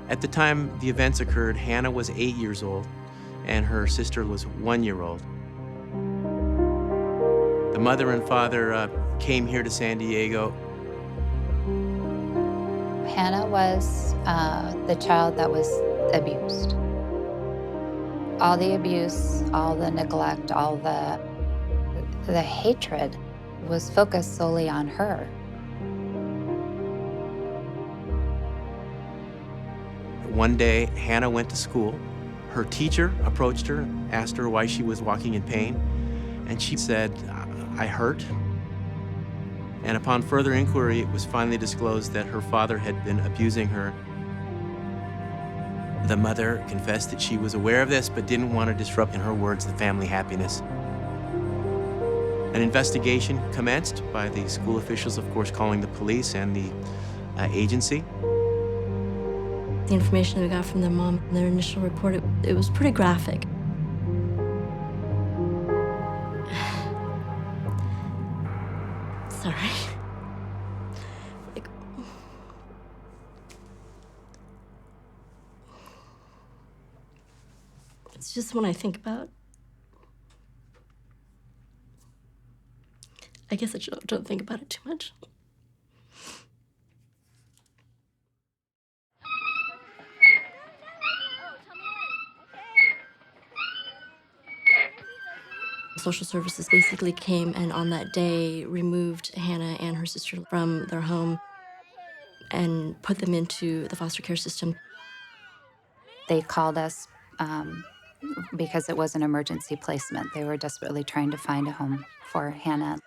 At the time the events occurred, Hannah was 8 years old and her sister was 1 year old. The mother and father came here to San Diego. Hannah was the child that was abused. All the abuse, all the neglect, all the hatred was focused solely on her. One day, Hannah went to school. Her teacher approached her, asked her why she was walking in pain, and she said, "I hurt." And upon further inquiry, it was finally disclosed that her father had been abusing her. The mother confessed that she was aware of this, but didn't want to disrupt, in her words, the family happiness. An investigation commenced by the school officials, of course, calling the police and the agency. The information we got from their mom, their initial report, it was pretty graphic. Sorry. It's just when I think about. I guess I don't think about it too much. Social services basically came and on that day removed Hannah and her sister from their home and put them into the foster care system. They called us because it was an emergency placement. They were desperately trying to find a home for Hannah.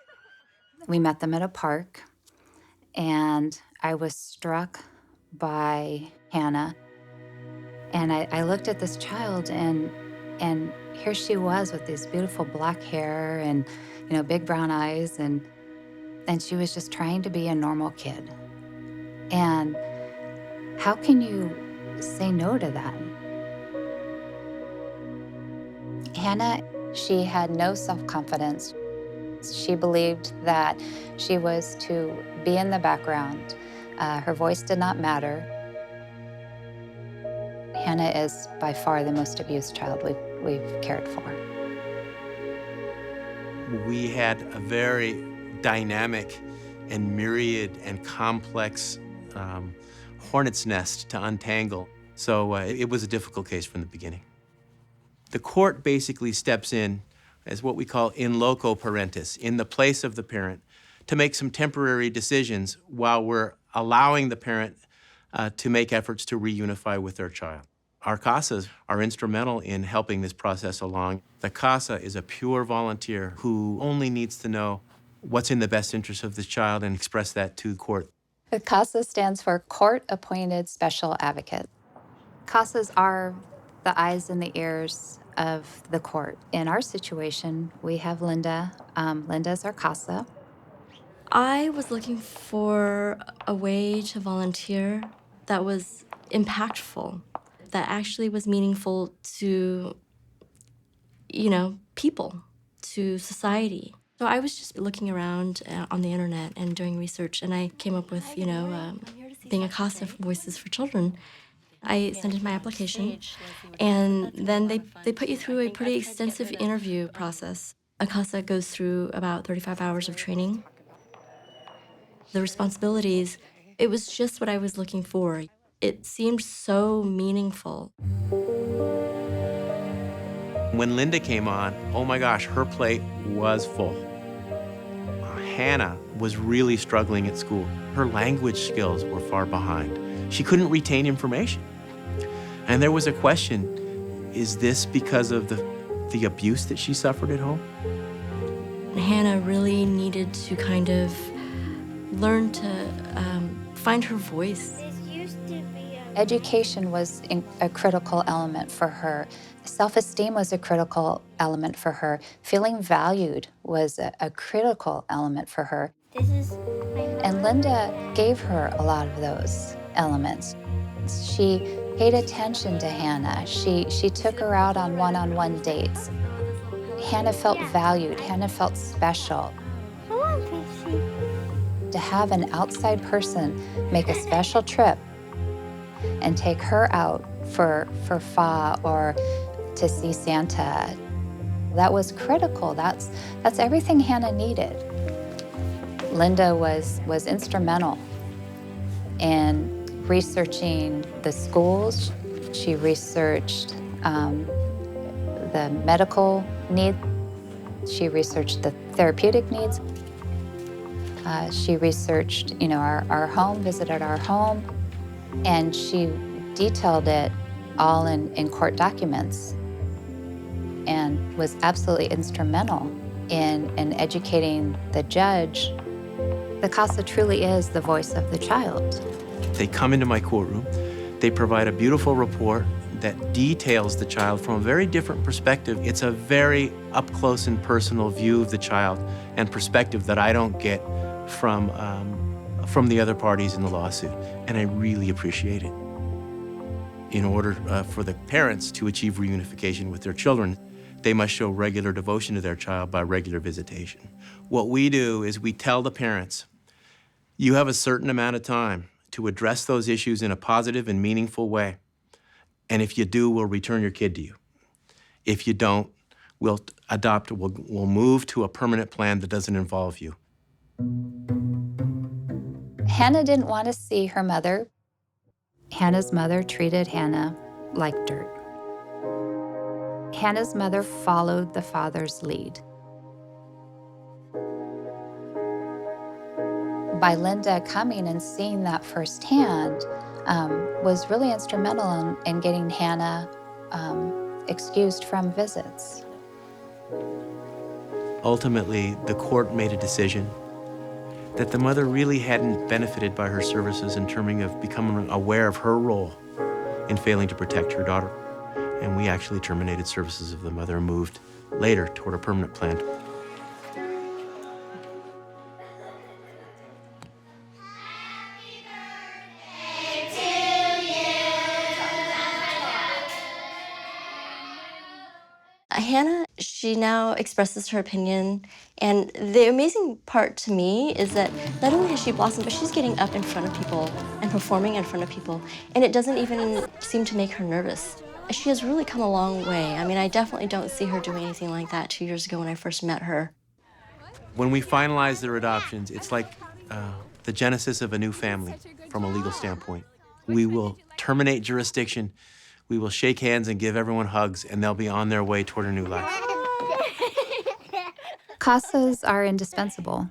We met them at a park, and I was struck by Hannah. And I looked at this child, and here she was with these beautiful black hair and, big brown eyes, and she was just trying to be a normal kid. And how can you say no to that? Hannah, she had no self-confidence. She believed that she was to be in the background. Her voice did not matter. Hannah is by far the most abused child we've cared for. We had a very dynamic and myriad and complex hornet's nest to untangle. So it was a difficult case from the beginning. The court basically steps in as what we call in loco parentis, in the place of the parent, to make some temporary decisions while we're allowing the parent to make efforts to reunify with their child. Our CASAs are instrumental in helping this process along. The CASA is a pure volunteer who only needs to know what's in the best interest of the child and express that to court. The CASA stands for Court Appointed Special Advocate. CASAs are the eyes and the ears of the court. In our situation, we have Linda. Linda's our CASA. I was looking for a way to volunteer that was impactful, that actually was meaningful to, people, to society. So I was just looking around on the internet and doing research, and I came up with, being a CASA for Voices for Children. I sent in my application, and then they put you through a pretty extensive interview process. A CASA goes through about 35 hours of training. The responsibilities, it was just what I was looking for. It seemed so meaningful. When Linda came on, oh my gosh, her plate was full. Hannah was really struggling at school. Her language skills were far behind. She couldn't retain information. And there was a question, is this because of the abuse that she suffered at home? Hannah really needed to kind of learn to find her voice. Education was a critical element for her. Self-esteem was a critical element for her. Feeling valued was a critical element for her. And Linda gave her a lot of those elements. She paid attention to Hannah. She took her out on one-on-one dates. Hannah felt valued. Hannah felt special. To have an outside person make a special trip and take her out for pho or to see Santa, that was critical. That's everything Hannah needed. Linda was instrumental in researching the schools. She researched the medical need. She researched the therapeutic needs. She researched, our home, visited our home, and she detailed it all in court documents and was absolutely instrumental in educating the judge. The CASA truly is the voice of the child. They come into my courtroom, they provide a beautiful report that details the child from a very different perspective. It's a very up close and personal view of the child and perspective that I don't get from the other parties in the lawsuit, and I really appreciate it. In order for the parents to achieve reunification with their children, they must show regular devotion to their child by regular visitation. What we do is we tell the parents, you have a certain amount of time to address those issues in a positive and meaningful way. And if you do, we'll return your kid to you. If you don't, we'll move to a permanent plan that doesn't involve you. Hannah didn't want to see her mother. Hannah's mother treated Hannah like dirt. Hannah's mother followed the father's lead. By Linda coming and seeing that firsthand was really instrumental in getting Hannah excused from visits. Ultimately, the court made a decision that the mother really hadn't benefited by her services in terms of becoming aware of her role in failing to protect her daughter. And we actually terminated services of the mother and moved later toward a permanent plan. Hannah, she now expresses her opinion, and the amazing part to me is that not only has she blossomed, but she's getting up in front of people and performing in front of people, and it doesn't even seem to make her nervous. She has really come a long way. I mean, I definitely don't see her doing anything like that 2 years ago when I first met her. When we finalize their adoptions, it's like the genesis of a new family from a legal standpoint. We will terminate jurisdiction. We will shake hands and give everyone hugs, and they'll be on their way toward a new life. CASAs are indispensable.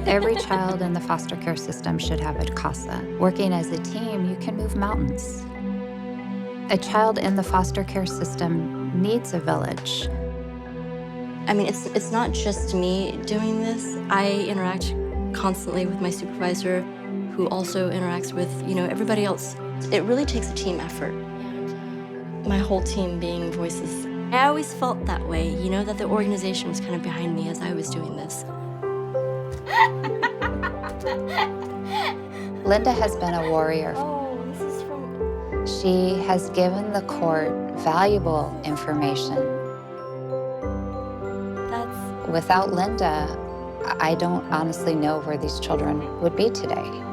Every child in the foster care system should have a CASA. Working as a team, you can move mountains. A child in the foster care system needs a village. I mean, it's not just me doing this. I interact constantly with my supervisor, who also interacts with, everybody else. It really takes a team effort. My whole team being voices. I always felt that way, that the organization was kind of behind me as I was doing this. Linda has been a warrior. Oh, this is from... She has given the court valuable information. That's... Without Linda, I don't honestly know where these children would be today.